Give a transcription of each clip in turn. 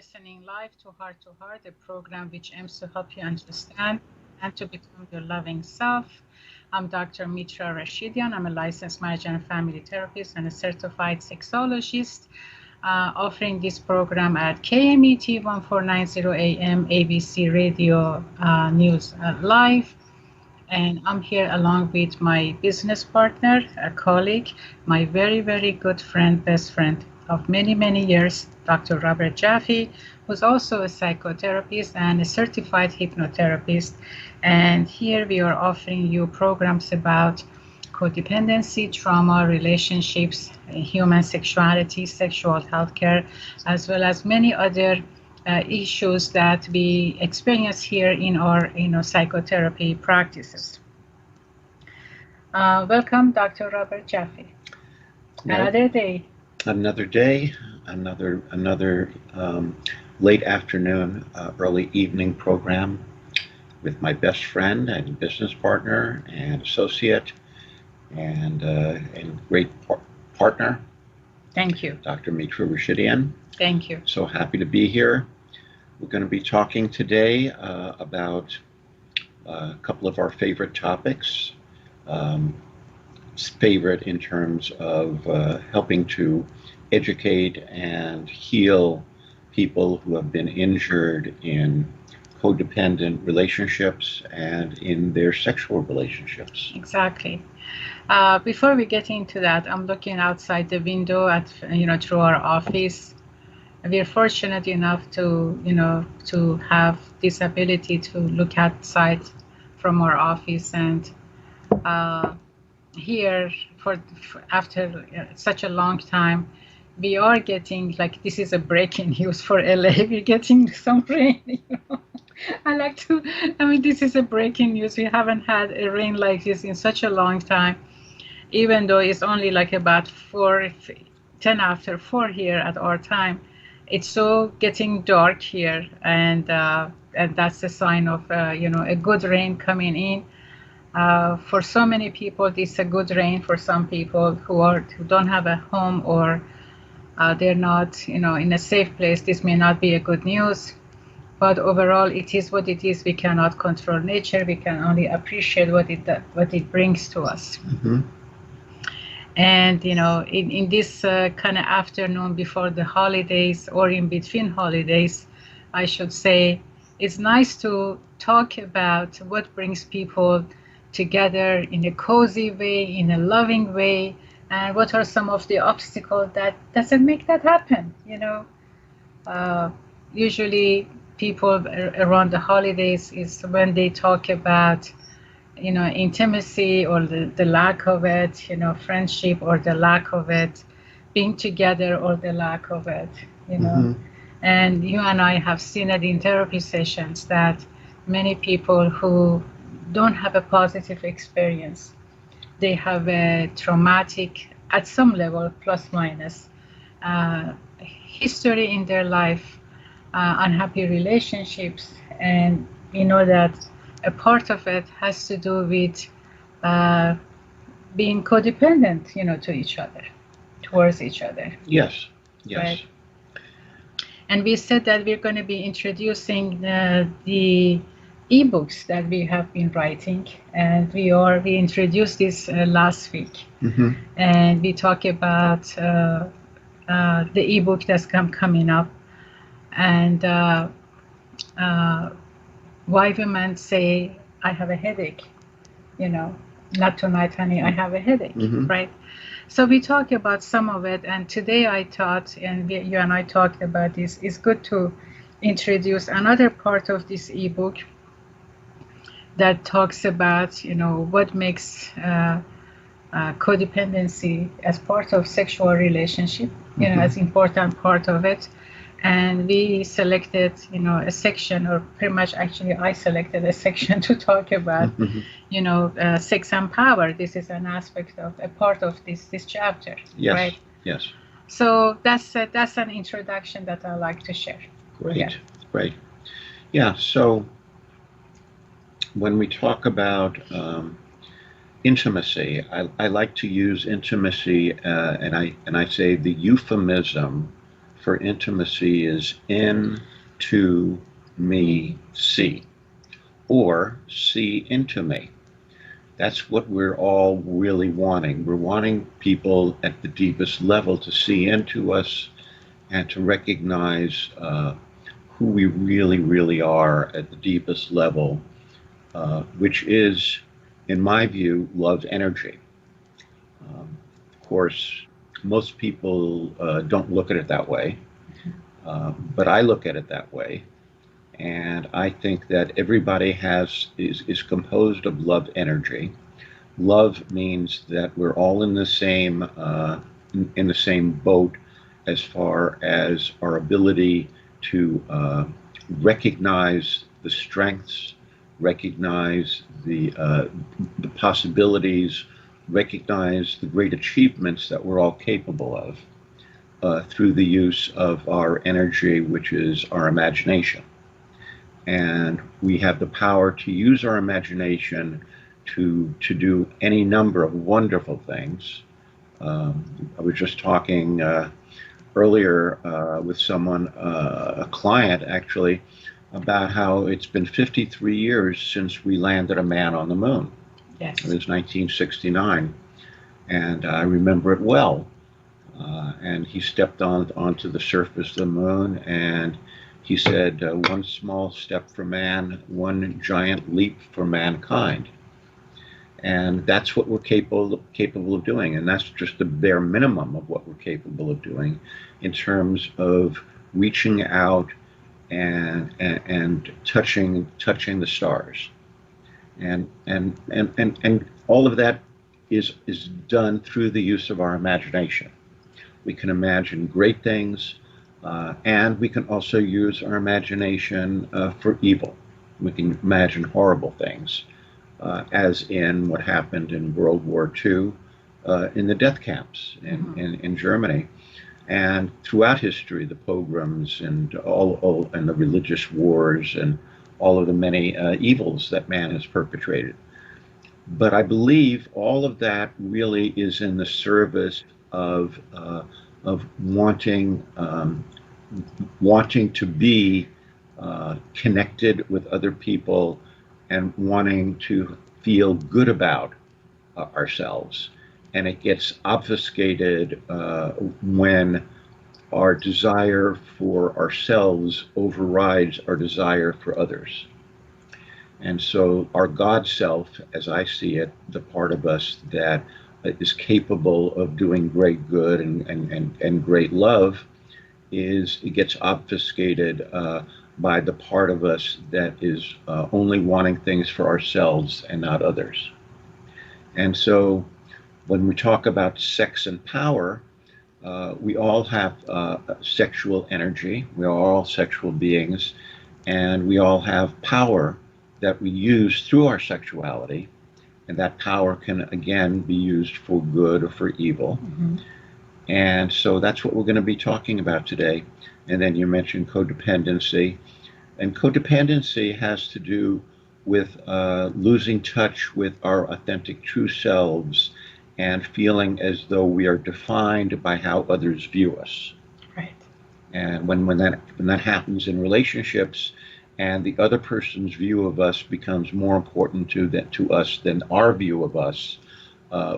listening live to Heart, a program which aims to help you understand and to become your loving self. I'm Dr. Mitra Rashidian. I'm a licensed marriage and family therapist and a certified sexologist, offering this program at KMET 1490 AM ABC Radio News Live. And I'm here along with my business partner, a colleague, my very, very good friend, best friend of many, many years, Dr. Robert Jaffe, who's also a psychotherapist and a certified hypnotherapist. And here we are offering you programs about codependency, trauma, relationships, human sexuality, sexual healthcare, as well as many other issues that we experience here in our psychotherapy practices. Welcome, Dr. Robert Jaffe. Another day. Another day, another late afternoon, early evening program with my best friend and business partner and associate and great partner. Thank you. Dr. Mitra Rashidian. Thank you. So happy to be here. We're going to be talking today about a couple of our favorite topics. Favorite in terms of helping to educate and heal people who have been injured in codependent relationships and in their sexual relationships. Exactly. Before we get into that, I'm looking outside the window at through our office. We're fortunate enough to have this ability to look outside from our office, and here after such a long time, we are getting, like, this is a breaking news for LA. We're getting some rain. This is a breaking news. We haven't had a rain like this in such a long time, even though it's only like about 10 after 4 here at our time. It's so getting dark here, and that's a sign of a good rain coming in. For so many people, this is a good rain. For some people who don't have a home, or they're not in a safe place, this may not be a good news. But overall, it is what it is. We cannot control nature. We can only appreciate what it brings to us. Mm-hmm. And in this kind of afternoon before the holidays, or in between holidays, I should say, it's nice to talk about what brings people together in a cozy way, in a loving way, and what are some of the obstacles that doesn't make that happen. Usually people around the holidays is when they talk about intimacy, or the lack of it, friendship or the lack of it, being together or the lack of it. Mm-hmm. And you and I have seen it in therapy sessions that many people who don't have a positive experience, they have a traumatic, at some level, plus minus, history in their life, unhappy relationships, and we know that a part of it has to do with being codependent, to each other, towards each other. Yes. Right? And we said that we're going to be introducing the ebooks that we have been writing, and we introduced this last week. Mm-hmm. And we talk about the ebook that's coming up, and why women say, I have a headache, not tonight, honey, I have a headache. Mm-hmm. Right? So we talk about some of it, and today I thought, and you and I talked about this, it's good to introduce another part of this ebook that talks about, what makes codependency as part of sexual relationship, Mm-hmm. as important part of it. And we selected, a section, or pretty much actually I selected a section to talk about, Mm-hmm. Sex and power. This is an aspect of a part of this chapter, Yes. right? Yes. So that's an introduction that I like to share. Great. Yeah. Great. Yeah. So when we talk about intimacy, I like to use intimacy, and I say the euphemism for intimacy is in, to, me, see, or see into me. That's what we're all really wanting. We're wanting people at the deepest level to see into us and to recognize who we really, really are at the deepest level, which is, in my view, love energy. Of course, most people don't look at it that way, but I look at it that way. And I think that everybody is composed of love energy. Love means that we're all in the same boat as far as our ability to recognize the strengths, recognize the possibilities, recognize the great achievements that we're all capable of through the use of our energy, which is our imagination. And we have the power to use our imagination to do any number of wonderful things. I was just talking earlier with someone, a client actually, about how it's been 53 years since we landed a man on the moon. Yes. It was 1969, and I remember it well. And he stepped onto the surface of the moon, and he said, "One small step for man, one giant leap for mankind." And that's what we're capable of doing, and that's just the bare minimum of what we're capable of doing in terms of reaching out and touching the stars, and all of that is done through the use of our imagination. We can imagine great things, and we can also use our imagination for evil. We can imagine horrible things, as in what happened in World War II in the death camps in Germany. And throughout history, the pogroms and and the religious wars and all of the many evils that man has perpetrated. But I believe all of that really is in the service of wanting to be connected with other people and wanting to feel good about ourselves. And it gets obfuscated when our desire for ourselves overrides our desire for others. And so our God self, as I see it, the part of us that is capable of doing great good and great love, it gets obfuscated by the part of us that is only wanting things for ourselves and not others. And so when we talk about sex and power, we all have sexual energy. We are all sexual beings, and we all have power that we use through our sexuality. And that power can, again, be used for good or for evil. Mm-hmm. And so that's what we're going to be talking about today. And then you mentioned codependency. And codependency has to do with losing touch with our authentic true selves and feeling as though we are defined by how others view us. Right. And when that happens in relationships, and the other person's view of us becomes more important to us than our view of us,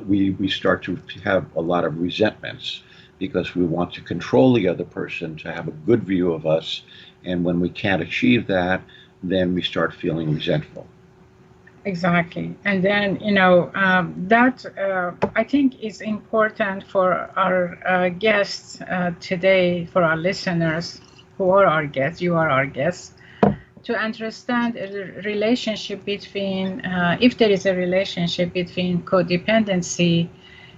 we start to have a lot of resentments because we want to control the other person to have a good view of us. And when we can't achieve that, then we start feeling resentful. Exactly. And then, that I think is important for our guests today, for our listeners who are our guests, you are our guests, to understand a relationship between, if there is a relationship between codependency,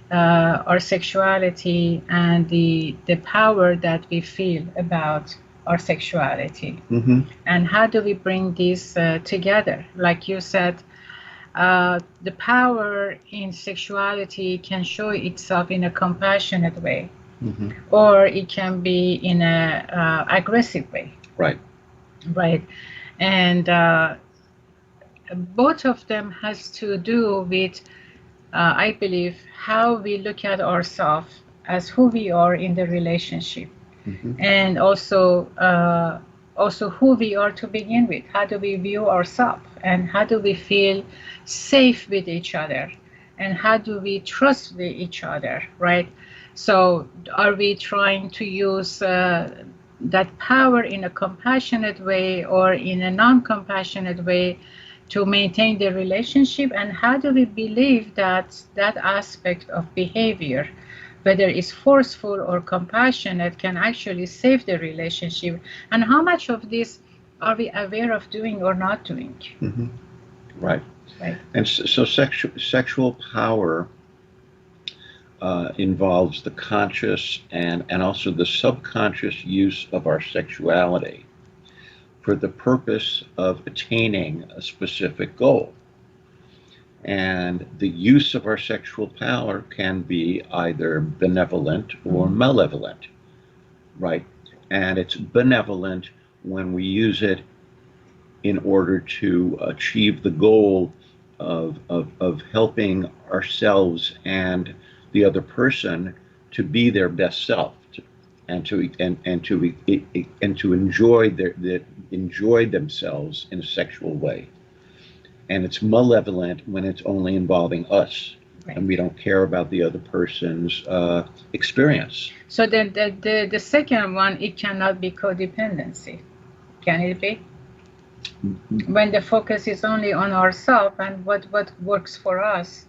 our sexuality, and the power that we feel about our sexuality. Mm-hmm. And how do we bring these together? Like you said, the power in sexuality can show itself in a compassionate way, Mm-hmm. or it can be in a aggressive way. Right. Right. And both of them has to do with, I believe, how we look at ourselves as who we are in the relationship. Mhm. and also who we are to begin with. How do we view ourselves, and how do we feel safe with each other, and how do we trust with each other, right? So are we trying to use that power in a compassionate way or in a non-compassionate way to maintain the relationship, and how do we believe that that aspect of behavior, whether it's forceful or compassionate, can actually save the relationship, and how much of this are we aware of doing or not doing? Mhm. Right. Right. And so sexual power involves the conscious and also the subconscious use of our sexuality for the purpose of attaining a specific goal. And the use of our sexual power can be either benevolent or malevolent, right? And it's benevolent when we use it in order to achieve the goal of helping ourselves and the other person to be their best self, and to enjoy themselves in a sexual way. And it's malevolent when it's only involving us, Right. and we don't care about the other person's experience. So then the second one, it cannot be codependency, can it be? When the focus is only on ourselves and what works for us,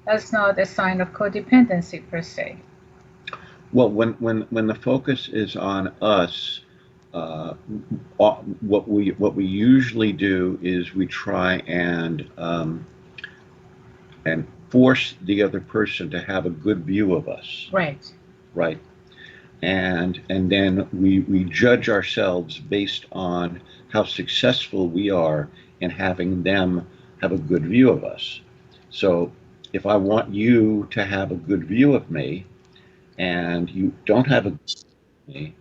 that's not a sign of codependency per se. Well, when the focus is on us, uh, what we usually do is we try and force the other person to have a good view of us, Right. right? And then we judge ourselves based on how successful we are in having them have a good view of us. So if I want you to have a good view of me and you don't have a good view of me,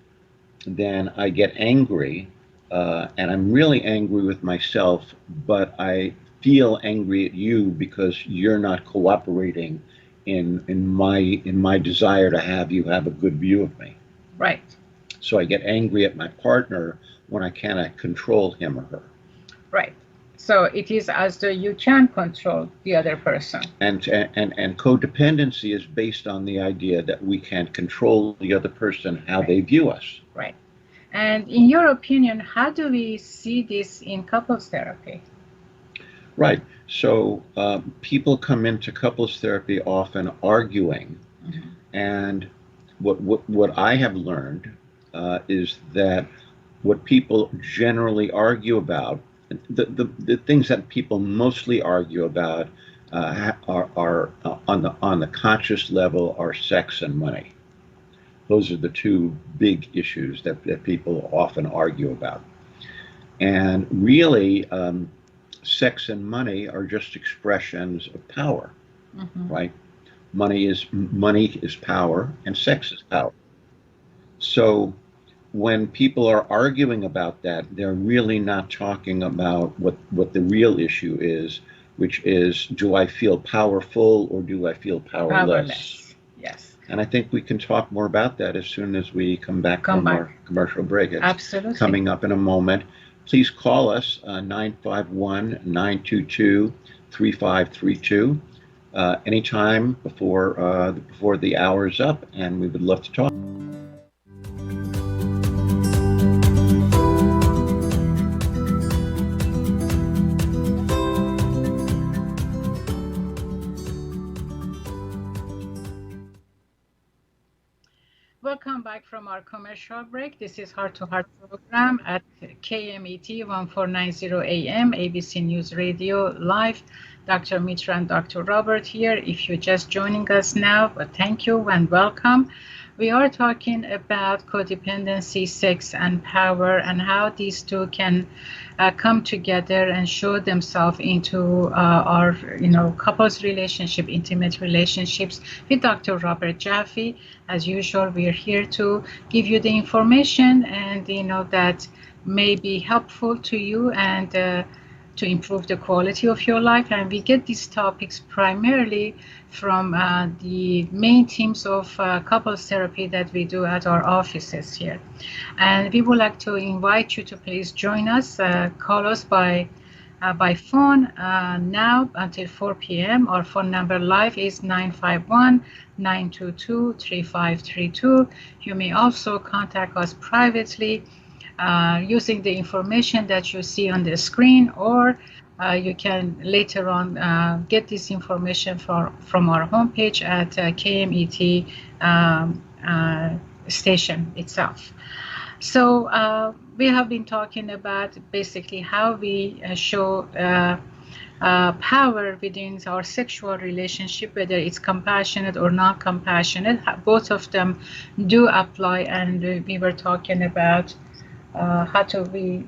then I get angry, and I'm really angry with myself, but I feel angry at you because you're not cooperating in my desire to have you have a good view of me. Right. So I get angry at my partner when I cannot control him or her. Right. So it is as though you can control the other person. And codependency is based on the idea that we can control the other person, how they view us. Right. And in your opinion, how do we see this in couples therapy? Right. So people come into couples therapy often arguing, and what I have learned is that what people generally argue about, the things that people mostly argue about, are on the conscious level, are sex and money. Those are the two big issues that people often argue about. And really, sex and money are just expressions of power, right? Money is power, and sex is power. So when people are arguing about that, they're really not talking about what the real issue is, which is, do I feel powerful or do I feel powerless? Powerless. Yes. And I think we can talk more about that as soon as we come back from our commercial break. It's Absolutely. coming up in a moment. Please call us 951-922-3532 anytime before the hour is up, and we would love to talk. Welcome back from our commercial break. This is Heart to Heart program at KMET 1490 AM, ABC News Radio Live. Dr. Mitra and Dr. Robert here. If you're just joining us now, but thank you and welcome. We are talking about codependency, sex, and power, and how these two can come together and show themselves into our, couples relationship, intimate relationships with Dr. Robert Jaffe. As usual, we are here to give you the information and that may be helpful to you and to improve the quality of your life. And we get these topics primarily from the main teams of couples therapy that we do at our offices here. And we would like to invite you to please join us, call us by phone now until 4 p.m. Our phone number live is 951-922-3532. You may also contact us privately using the information that you see on the screen, or you can later on get this information from our homepage at KMET station itself. So we have been talking about basically how we show power within our sexual relationship, whether it's compassionate or non-compassionate. Both of them do apply, and we were talking about how do we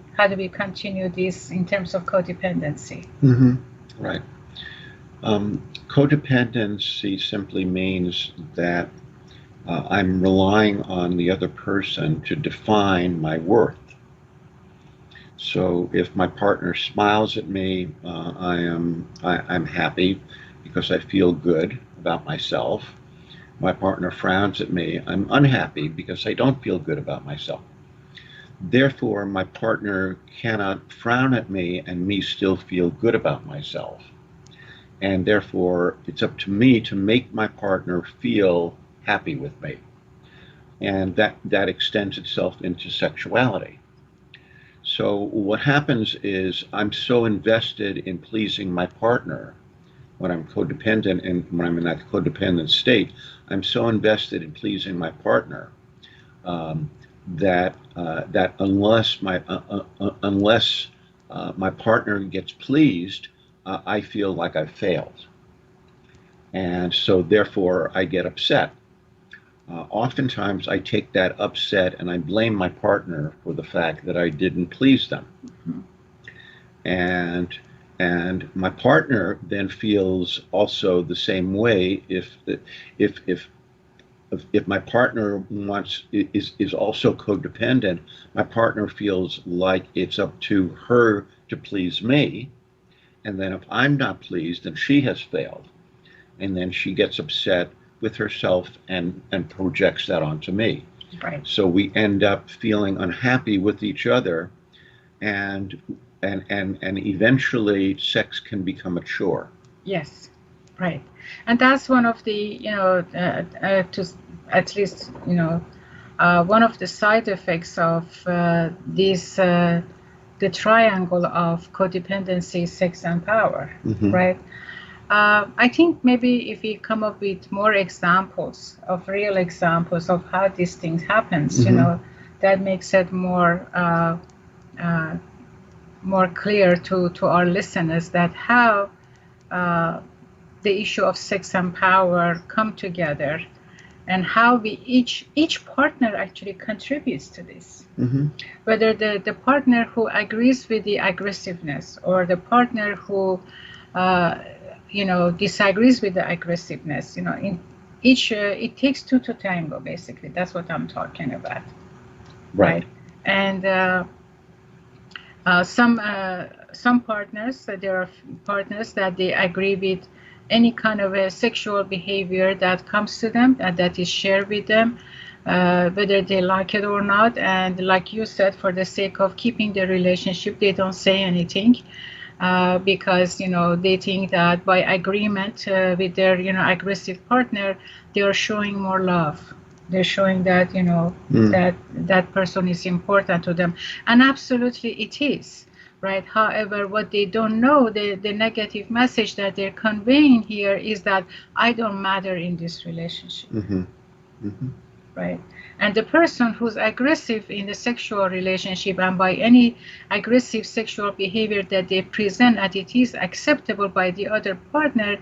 continue this in terms of codependency. Mm-hmm. Right. Codependency simply means that I'm relying on the other person to define my worth. So if my partner smiles at me, I'm happy because I feel good about myself. My partner frowns at me, I'm unhappy because I don't feel good about myself. Therefore, my partner cannot frown at me and me still feel good about myself. And therefore, it's up to me to make my partner feel happy with me. And that extends itself into sexuality. So what happens is I'm so invested in pleasing my partner when I'm codependent and when I'm in that codependent state, I'm so invested in pleasing my partner that unless my partner gets pleased, I feel like I've failed. And so therefore I get upset. Oftentimes I take that upset and I blame my partner for the fact that I didn't please them. Mm-hmm. And my partner then feels also the same way if my partner is also codependent, my partner feels like it's up to her to please me. And then if I'm not pleased, then she has failed. And then she gets upset with herself and projects that onto me. Right. So we end up feeling unhappy with each other, and eventually sex can become a chore. Yes, right. And that's one of the, to at least, one of the side effects of this, the triangle of codependency, sex, and power, mm-hmm. right? I think maybe if we come up with more examples of real examples of how these things happens, mm-hmm. That makes it more clear to our listeners that how the issue of sex and power come together, and how we each partner actually contributes to this. Mm-hmm. Whether the partner who agrees with the aggressiveness or the partner who disagrees with the aggressiveness, in each it takes two to tango, basically. That's what I'm talking about. Right. And some partners, there are partners that they agree with any kind of a sexual behavior that comes to them, that is shared with them, whether they like it or not. And like you said, for the sake of keeping the relationship, they don't say anything. Because they think that by agreement with their aggressive partner, they are showing more love. They're showing that that person is important to them, and absolutely it is, right? However, what they don't know, the negative message that they're conveying here is that I don't matter in this relationship. Mm-hmm. Mm-hmm. Right? And the person who's aggressive in the sexual relationship, and by any aggressive sexual behavior that they present and it is acceptable by the other partner,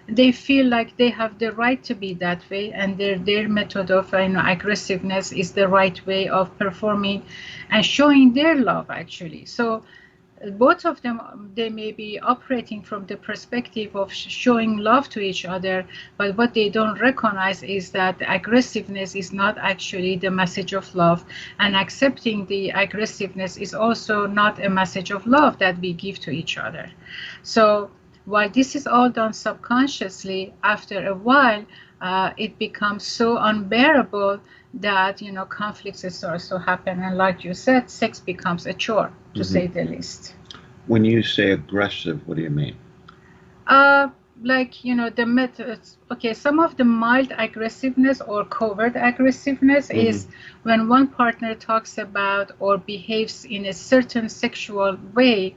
they feel like they have the right to be that way, and their method of aggressiveness is the right way of performing and showing their love, actually. So both of them, they may be operating from the perspective of showing love to each other, but what they don't recognize is that aggressiveness is not actually the message of love, and accepting the aggressiveness is also not a message of love that we give to each other. So while this is all done subconsciously, after a while it becomes so unbearable that conflicts start to happen, and like you said, sex becomes a chore, to say the least. When you say aggressive, what do you mean? uh like the methods. Okay, some of the mild aggressiveness or covert aggressiveness is when one partner talks about or behaves in a certain sexual way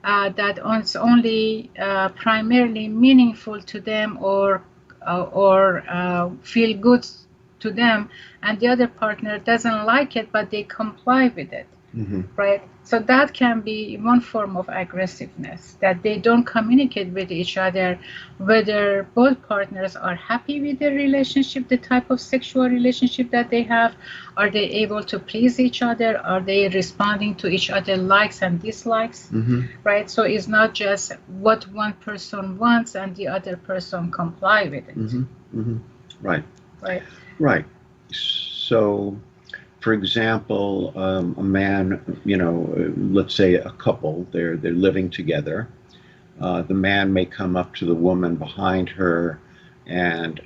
that is only primarily meaningful to them, or feel good to them, and the other partner doesn't like it, but they comply with it. Right? So that can be one form of aggressiveness, that they don't communicate with each other whether both partners are happy with the relationship, the type of sexual relationship that they have. Are they able to please each other? Are they responding to each other likes and dislikes? Right? So it's not just what one person wants and the other person comply with it. Right. Right. Right. So, for example, a man, let's say a couple, they're living together. The man may come up to the woman behind her and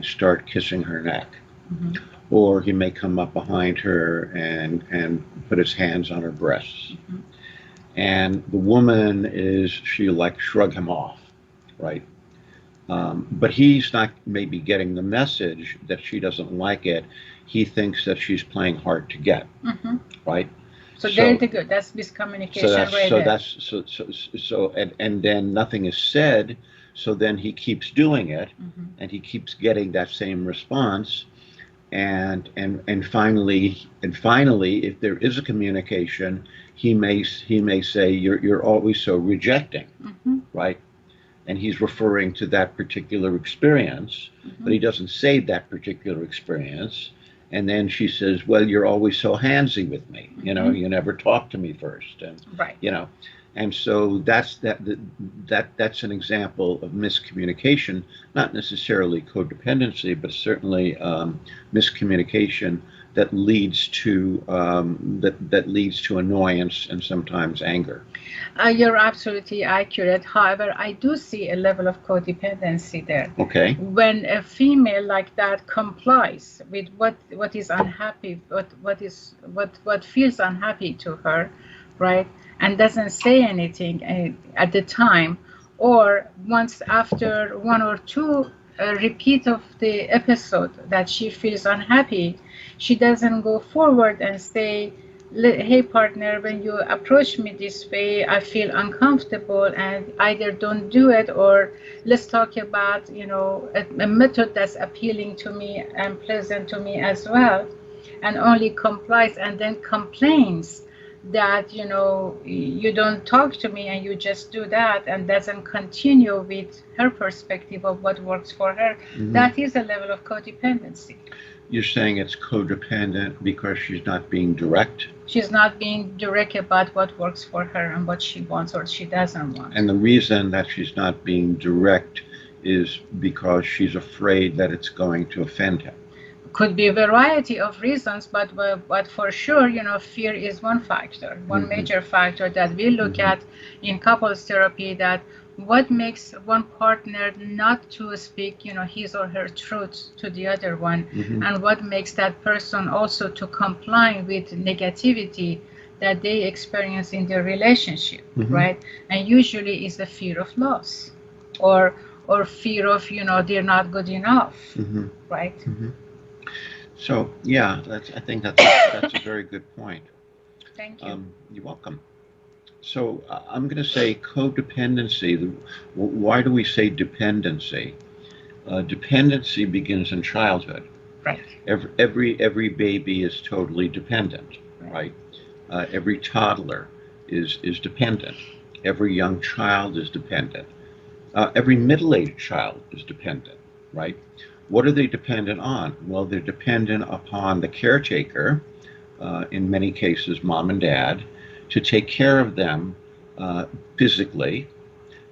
start kissing her neck, or he may come up behind her and put his hands on her breasts. And the woman she'll like shrug him off, right? But he's not maybe getting the message that she doesn't like it. He thinks that she's playing hard to get, right? So there you go. That's miscommunication right there. So and then nothing is said. So then he keeps doing it, and he keeps getting that same response, and finally, if there is a communication, he may say, you're always so rejecting, right? And he's referring to that particular experience, but he doesn't say that particular experience. And then she says, well, you're always so handsy with me. You never talk to me first. And, right. And so that's an example of miscommunication, not necessarily codependency, but certainly miscommunication that leads to annoyance and sometimes anger. You're absolutely accurate. However, I do see a level of codependency there. Okay. When a female like that complies with what is unhappy, what feels unhappy to her, right, and doesn't say anything at the time, or once after one or two repeat of the episode that she feels unhappy, she doesn't go forward and say, hey partner, when you approach me this way, I feel uncomfortable, and either don't do it, or let's talk about a method that's appealing to me and pleasant to me as well, and only complies and then complains that you don't talk to me and you just do that, and doesn't continue with her perspective of what works for her. That is a level of codependency. You're saying it's codependent because she's not being direct? She's not being direct about what works for her and what she wants or she doesn't want. And the reason that she's not being direct is because she's afraid that it's going to offend him. Could be a variety of reasons, but for sure, fear is one factor, one major factor that we look at in couples therapy, that what makes one partner not to speak his or her truth to the other one, and what makes that person also to comply with negativity that they experience in their relationship, right? And usually is the fear of loss, or fear of they're not good enough, right? So yeah, I think that's a very good point. Thank you. You're welcome. So I'm going to say codependency. Why do we say dependency? Dependency begins in childhood. Right. Every baby is totally dependent, right? Every toddler is dependent. Every young child is dependent. Every middle-aged child is dependent, right? What are they dependent on? Well, they're dependent upon the caretaker, in many cases, mom and dad, to take care of them uh, physically,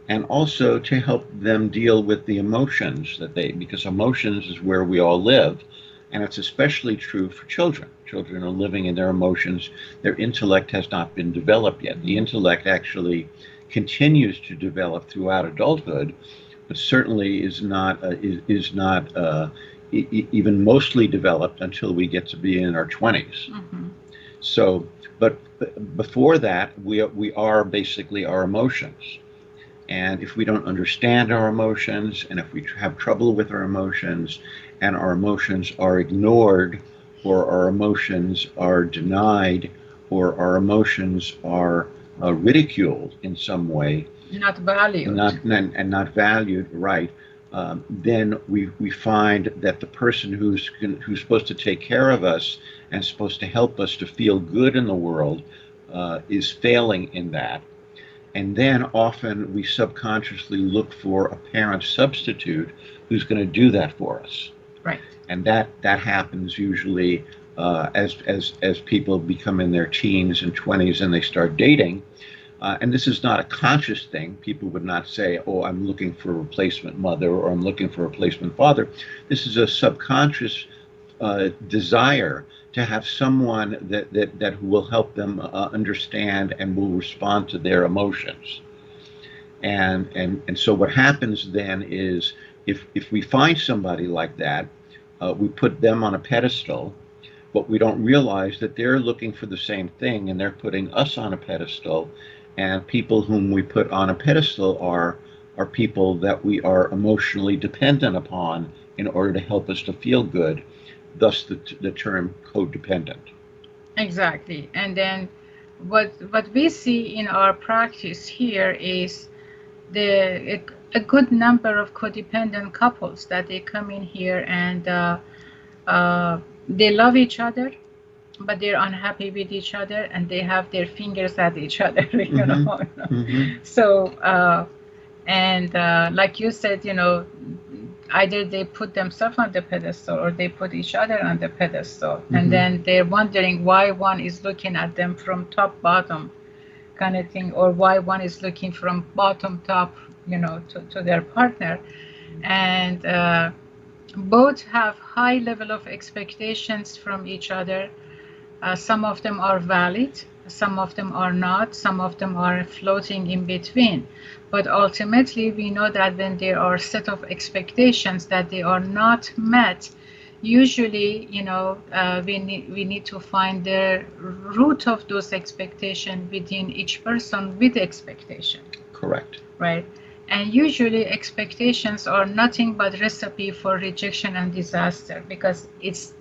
and also to help them deal with the emotions that because emotions is where we all live, and it's especially true for children. Children are living in their emotions. Their intellect has not been developed yet. The intellect actually continues to develop throughout adulthood, but certainly is not even mostly developed until we get to be in our 20s. Mm-hmm. So, but before that, we are basically our emotions. And if we don't understand our emotions, and if we have trouble with our emotions, and our emotions are ignored, or our emotions are denied, or our emotions are ridiculed in some way, Not valued. and not valued, right? Then we find that the person who's supposed to take care of us and supposed to help us to feel good in the world is failing in that. And then often we subconsciously look for a parent substitute who's going to do that for us. Right. And that happens usually as people become in their teens and 20s and they start dating. And this is not a conscious thing. People would not say, "Oh, I'm looking for a replacement mother," or "I'm looking for a replacement father." This is a subconscious desire to have someone that will help them understand and will respond to their emotions. And so what happens then is if we find somebody like that, we put them on a pedestal, but we don't realize that they're looking for the same thing and they're putting us on a pedestal. And people whom we put on a pedestal are people that we are emotionally dependent upon in order to help us to feel good, thus the term codependent. Exactly. And then what we see in our practice here is a good number of codependent couples that they come in here and they love each other, but they're unhappy with each other and they have their fingers at each other, you Mm-hmm. know. Mm-hmm. So and like you said, you know, either they put themselves on the pedestal or they put each other on the pedestal. Mm-hmm. And then they're wondering why one is looking at them from top bottom kind of thing, or why one is looking from bottom top, you know, to their partner. And both have high level of expectations from each other. Some of them are valid, some of them are not, some of them are floating in between. But ultimately, we know that when there are set of expectations that they are not met, usually, you know, we need to find the root of those expectations within each person with expectation. Correct. Right? And usually expectations are nothing but recipe for rejection and disaster, because it's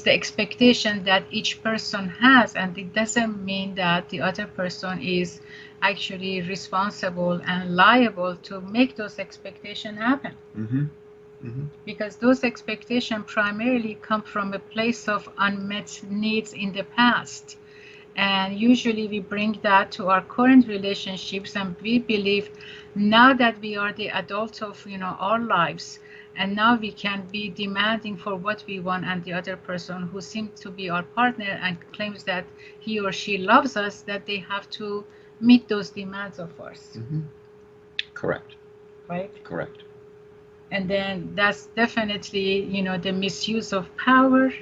the expectation that each person has, and it doesn't mean that the other person is actually responsible and liable to make those expectations happen. Mm-hmm. Mm-hmm. Because those expectations primarily come from a place of unmet needs in the past. And usually we bring that to our current relationships, and we believe now that we are the adult of, you know, our lives, and now we can be demanding for what we want, and the other person who seems to be our partner and claims that he or she loves us, that they have to meet those demands of ours. Mm-hmm. Correct. Right? Correct. And then that's definitely, you know, the misuse of power,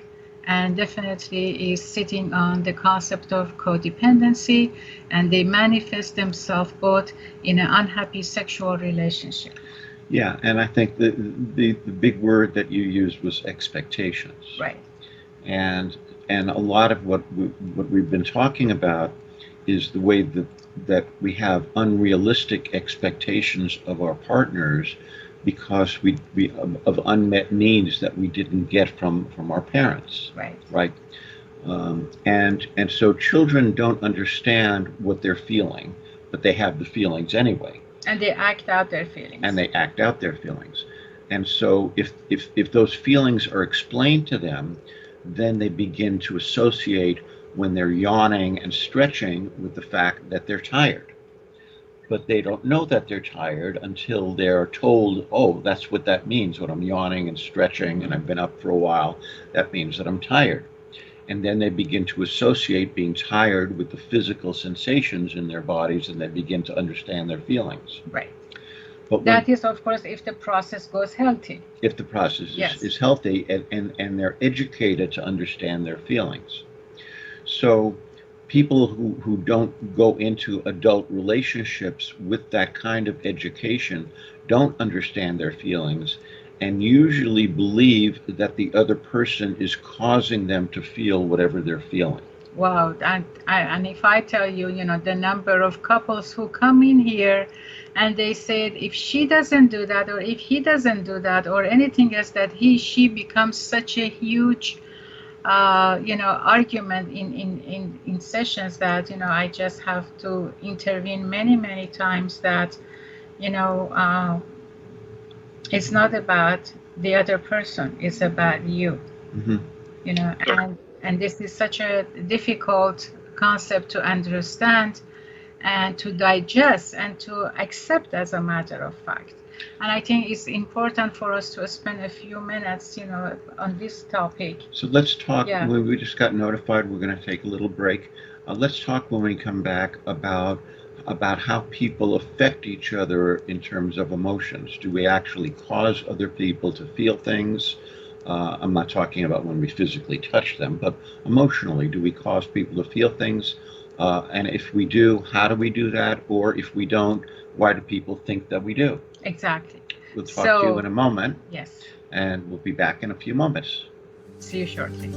and definitely is sitting on the concept of codependency, and they manifest themselves both in an unhappy sexual relationship. Yeah, and I think the big word that you used was expectations. Right. And a lot of what we've been talking about is the way that we have unrealistic expectations of our partners because we of unmet needs that we didn't get from our parents. Right. Right. And so children don't understand what they're feeling, but they have the feelings anyway. And they act out their feelings. And they act out their feelings. And so if those feelings are explained to them, then they begin to associate when they're yawning and stretching with the fact that they're tired. But they don't know that they're tired until they're told, "Oh, that's what that means when I'm yawning and stretching and I've been up for a while. That means that I'm tired." and then they begin to associate being tired with the physical sensations in their bodies, and they begin to understand their feelings. Right. But that is, of course, if the process goes healthy. If the process is healthy, and they're educated to understand their feelings. So people who don't go into adult relationships with that kind of education don't understand their feelings, and usually believe that the other person is causing them to feel whatever they're feeling. Wow, and if I tell you, the number of couples who come in here and they said if she doesn't do that, or if he doesn't do that, or anything else, that she becomes such a huge argument in sessions that I just have to intervene many times, that it's not about the other person, it's about you. Mm-hmm. And this is such a difficult concept to understand and to digest and to accept, as a matter of fact. And I think it's important for us to spend a few minutes, on this topic. So let's talk. Yeah. We just got notified we're going to take a little break. Let's talk when we come back about how people affect each other in terms of emotions. Do we actually cause other people to feel things? I'm not talking about when we physically touch them, but emotionally, do we cause people to feel things? And if we do, how do we do that? Or if we don't, why do people think that we do? Exactly. We'll talk to you in a moment. Yes. And we'll be back in a few moments. See you shortly.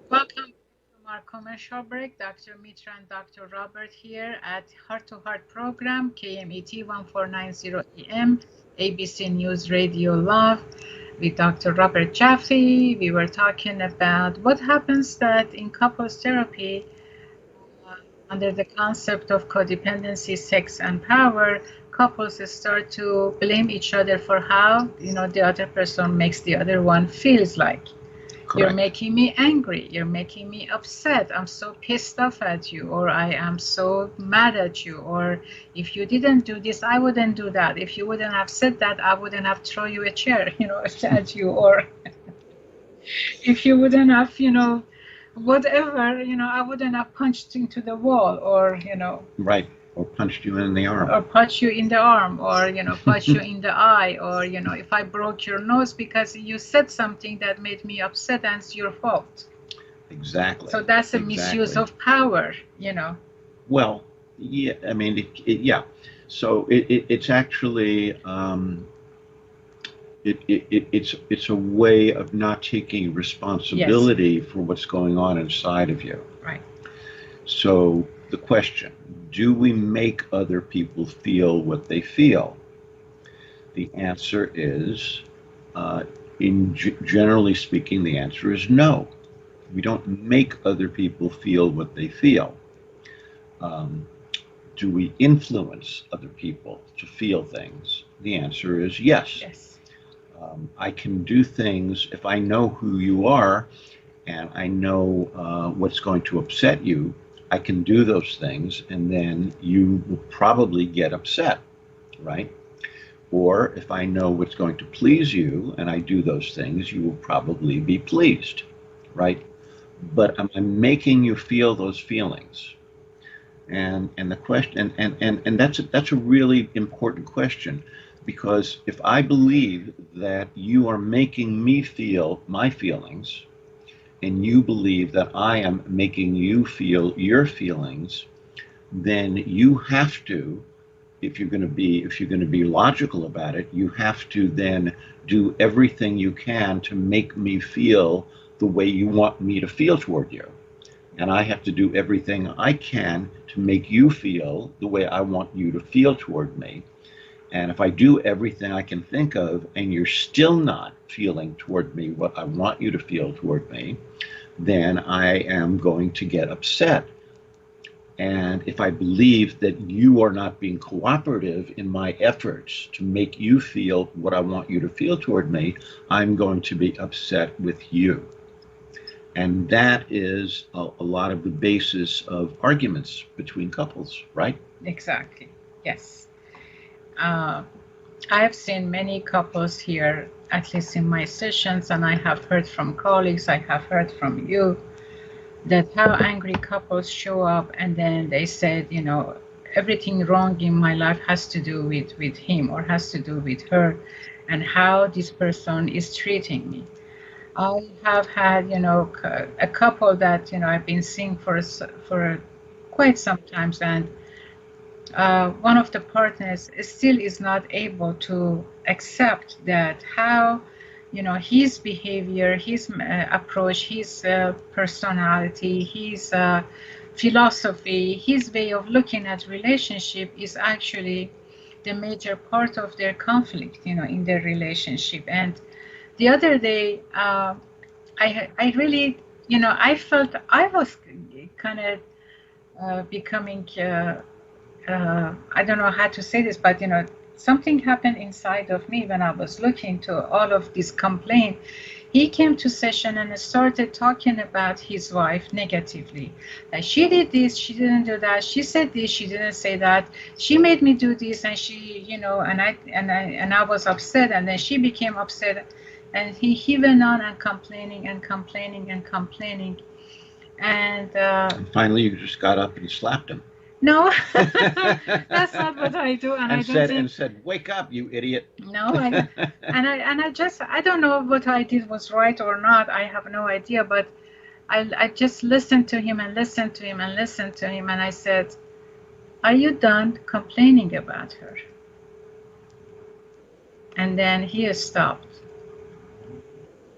Welcome from our commercial break. Dr. Mitra and Dr. Robert here at Heart to Heart program, KMET 1490 AM, ABC News Radio Love, with Dr. Robert Jaffe. We were talking about what happens that in couples therapy, under the concept of codependency, sex, and power, couples start to blame each other for how the other person makes the other one feels like. Correct. You're making me angry. You're making me upset. I'm so pissed off at you, or I am so mad at you, or if you didn't do this, I wouldn't do that. If you wouldn't have said that, I wouldn't have thrown you a chair, at you, or if you wouldn't have, whatever, I wouldn't have punched into the wall, or, Right. Or punched you in the arm. Or punch you in the arm, or, punch you in the eye, or, if I broke your nose because you said something that made me upset, and it's your fault. Exactly. So that's a misuse of power, Well, yeah, I mean, yeah. So it's actually, it's a way of not taking responsibility for what's going on inside of you. Right. So the question, do we make other people feel what they feel? The answer is, generally speaking, the answer is no. We don't make other people feel what they feel. Do we influence other people to feel things? The answer is yes. Yes. I can do things if I know who you are and I know what's going to upset you. I can do those things, and then you will probably get upset, right? Or if I know what's going to please you and I do those things, you will probably be pleased, right? But I'm making you feel those feelings. And the question, and that's a really important question, because if I believe that you are making me feel my feelings, and you believe that I am making you feel your feelings, then you have to, if you're going to be logical about it, you have to then do everything you can to make me feel the way you want me to feel toward you. And I have to do everything I can to make you feel the way I want you to feel toward me. And if I do everything I can think of and you're still not feeling toward me what I want you to feel toward me, then I am going to get upset. And if I believe that you are not being cooperative in my efforts to make you feel what I want you to feel toward me, I'm going to be upset with you. And that is a lot of the basis of arguments between couples, right? Exactly. Yes. Uh, I've seen many couples here, at least in my sessions, and I have heard from colleagues, I have heard from you, that how angry couples show up and then they said, everything wrong in my life has to do with him or has to do with her, and how this person is treating me. I have had, a couple that, I've been seeing for quite some times, and one of the partners still is not able to accept that how his behavior, his approach, his personality, his philosophy, his way of looking at relationship is actually the major part of their conflict in their relationship. And the other day I really I felt I was kind of becoming I don't know how to say this, but something happened inside of me when I was looking to all of this complaint. He came to session and started talking about his wife negatively. Like, she did this, she didn't do that. She said this, she didn't say that. She made me do this, and she, and I was upset, and then she became upset, and he went on and complaining and complaining and complaining, and. And finally, you just got up and slapped him. No, that's not what I do, and I don't think. And said, "Wake up, you idiot!" No, I don't know what I did was right or not. I have no idea, but I just listened to him and listened to him and listened to him, and I said, "Are you done complaining about her?" And then he stopped.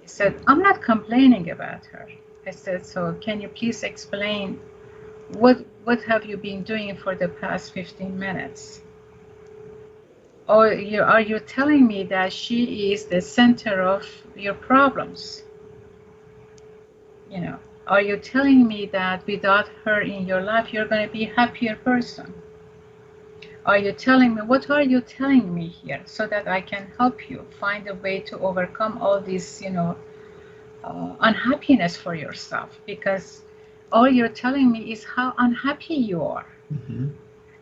He said, "I'm not complaining about her." I said, "So can you please explain what have you been doing for the past 15 minutes? Or are you telling me that she is the center of your problems? Are you telling me that without her in your life, you're going to be a happier person? Are you telling me, what are you telling me here so that I can help you find a way to overcome all this, unhappiness for yourself? Because all you're telling me is how unhappy you are. Mm-hmm.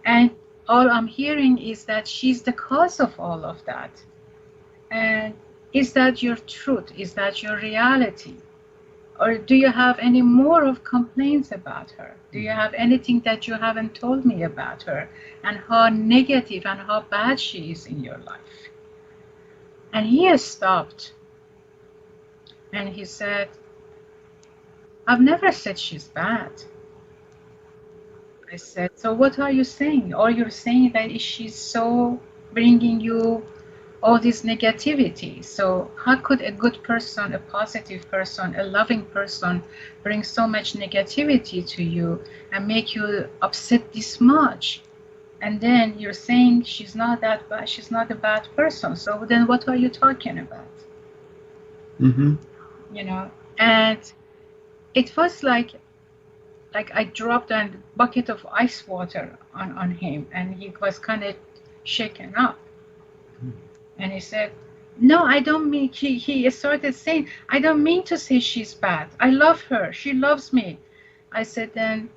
And all I'm hearing is that she's the cause of all of that. And is that your truth? Is that your reality? Or do you have any more of complaints about her? Do you have anything that you haven't told me about her and how negative and how bad she is in your life?" And he stopped and he said, "I've never said she's bad." I said, "So what are you saying? Are you saying that she's so bringing you all this negativity? So how could a good person, a positive person, a loving person bring so much negativity to you and make you upset this much? And then you're saying she's not that bad, she's not a bad person. So then what are you talking about?" Mm-hmm. And it was like I dropped a bucket of ice water on him, and he was kind of shaken up. And he said, "No, I don't mean," he started saying, "I don't mean to say she's bad. I love her. She loves me." I said, "Then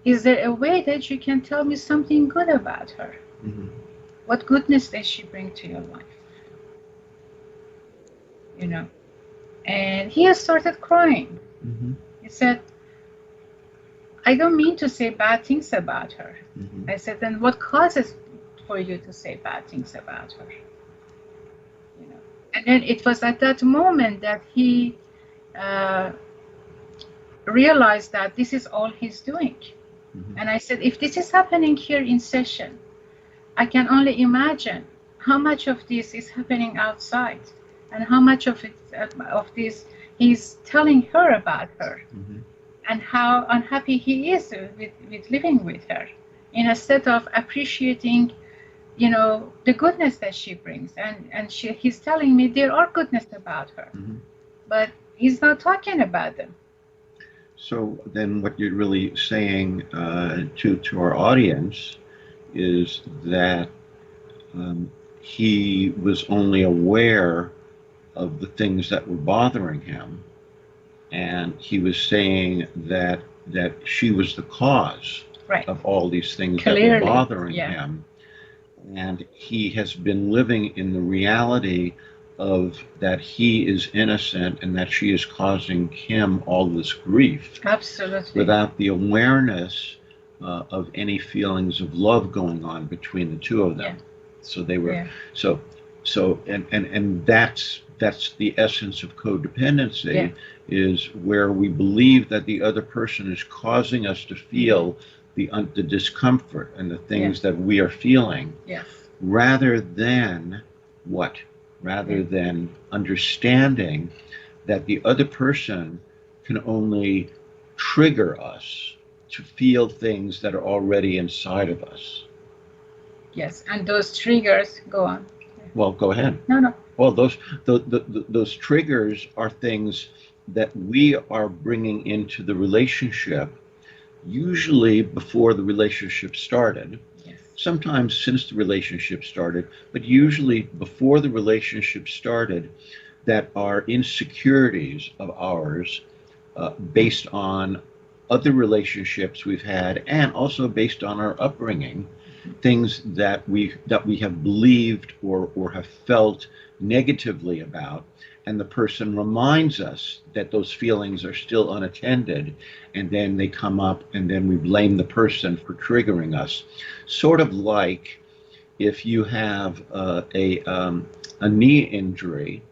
is there a way that you can tell me something good about her? Mm-hmm. What goodness does she bring to your life?" And he started crying. Mm-hmm. He said, "I don't mean to say bad things about her." Mm-hmm. I said, "Then what causes for you to say bad things about her?" And then it was at that moment that he uh, realized that this is all he's doing. Mm-hmm. And I said, if this is happening here in session, I can only imagine how much of this is happening outside, and how much of this he's telling her about her, Mm-hmm. and how unhappy he is with living with her, instead of appreciating the goodness that she brings. And he's telling me there are goodness about her, Mm-hmm. but he's not talking about them. So then, what you're really saying to our audience is that he was only aware of the things that were bothering him, and he was saying that she was the cause Right. of all these things that were Clearly. bothering Yeah. him, and he has been living in the reality of that he is innocent and that she is causing him all this grief Absolutely. without the awareness of any feelings of love going on between the two of them. Yeah. So they were Yeah. and that's the essence of codependency, Yeah. is where we believe that the other person is causing us to feel the discomfort and the things that we are feeling, Yes. rather than what? Rather than understanding that the other person can only trigger us to feel things that are already inside of us. Yes, and those triggers, go on. Well, go ahead. No. Well, those triggers are things that we are bringing into the relationship, usually before the relationship started. Yes. Sometimes since the relationship started, but usually before the relationship started, that are insecurities of ours, based on other relationships we've had, and also based on our upbringing, things that we have believed or have felt negatively about, and the person reminds us that those feelings are still unattended, and then they come up, and then we blame the person for triggering us. Sort of like if you have a knee injury,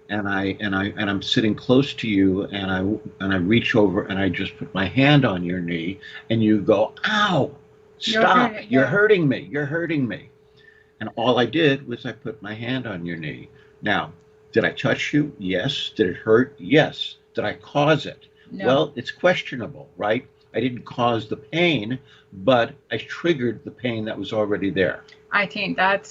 and I'm sitting close to you, and I reach over and I just put my hand on your knee, and you go, "Ow! Stop! You're hurting me! You're hurting me!" And all I did was I put my hand on your knee. Now, did I touch you? Yes. Did it hurt? Yes. Did I cause it? No. Well, it's questionable, right? I didn't cause the pain, but I triggered the pain that was already there. I think that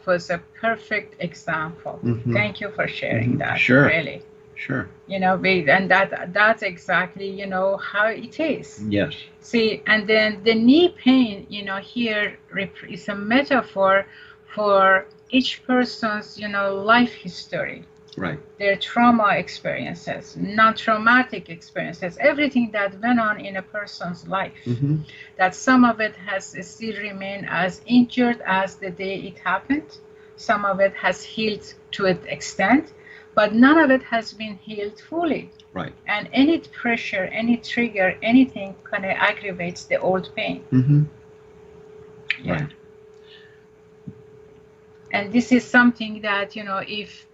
was a perfect example. Thank you for sharing that. Sure. Really. Sure. And that's exactly, how it is. Yes. See, and then the knee pain, here is a metaphor for each person's, life history. Right. Their trauma experiences, non-traumatic experiences, everything that went on in a person's life. That some of it has still remained as injured as the day it happened. Some of it has healed to an extent, but none of it has been healed fully. Right. And any pressure, any trigger, anything kind of aggravates the old pain. Yeah. Right. And this is something that, if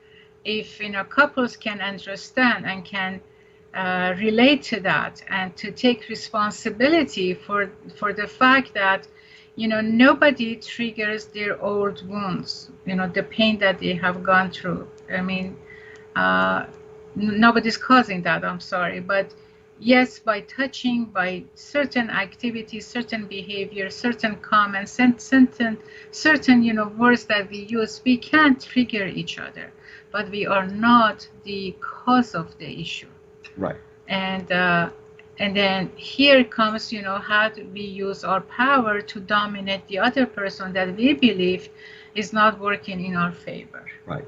couples can understand and can relate to that, and to take responsibility for the fact that nobody triggers their old wounds, the pain that they have gone through. I mean, nobody's causing that, I'm sorry, but yes, by touching, by certain activities, certain behavior, certain comments, and certain words that we use, we can trigger each other, but we are not the cause of the issue. Right. And then here comes, how do we use our power to dominate the other person that we believe is not working in our favor. Right.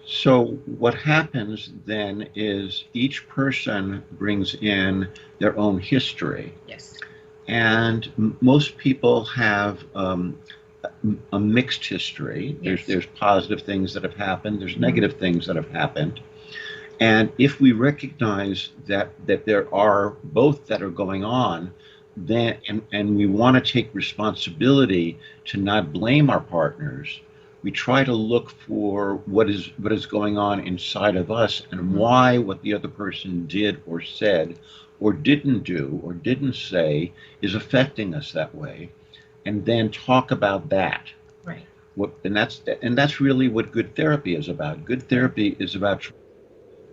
So what happens then is each person brings in their own history. Yes. And most people have a mixed history. Yes. There's positive things that have happened. There's negative things that have happened. And if we recognize that there are both that are going on, then and we want to take responsibility to not blame our partners, we try to look for what is going on inside of us, and why what the other person did or said or didn't do or didn't say is affecting us that way, and then talk about that. Right. And that's really what good therapy is about. Good therapy is about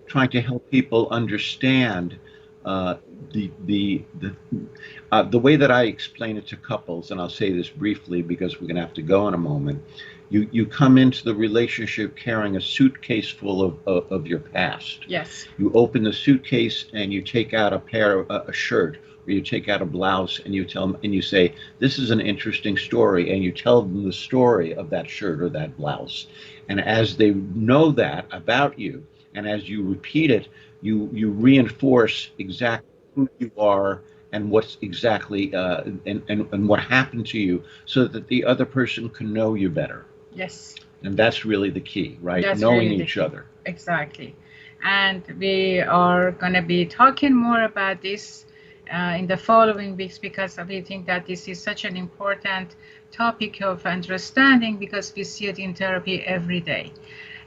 trying to help people understand the way that I explain it to couples, and I'll say this briefly because we're going to have to go in a moment. You come into the relationship carrying a suitcase full of your past. Yes. You open the suitcase and you take out a shirt, or you take out a blouse, and you tell them, and you say, "This is an interesting story," and you tell them the story of that shirt or that blouse. And as they know that about you, and as you repeat it, you reinforce exactly who you are and what's exactly and what happened to you, so that the other person can know you better. Yes. And that's really the key, right? That's Knowing really the each key. other. Exactly. And we are going to be talking more about this in the following weeks, because we think that this is such an important topic of understanding, because we see it in therapy every day.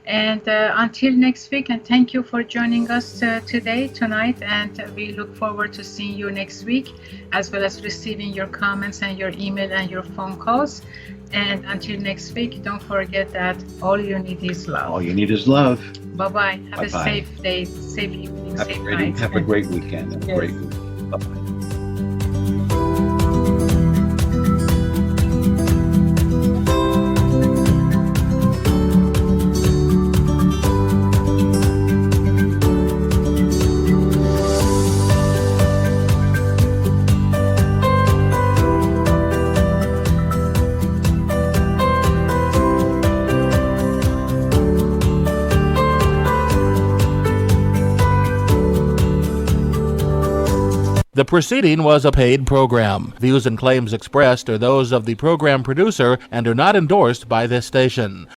And until next week, and thank you for joining us tonight, and we look forward to seeing you next week, as well as receiving your comments and your email and your phone calls. And until next week, don't forget that all you need is love. All you need is love. Bye-bye. Have a Bye-bye. safe day, safe evening, safe night. Have a great weekend and a Yes. great week. Bye-bye. The preceding was a paid program. Views and claims expressed are those of the program producer and are not endorsed by this station.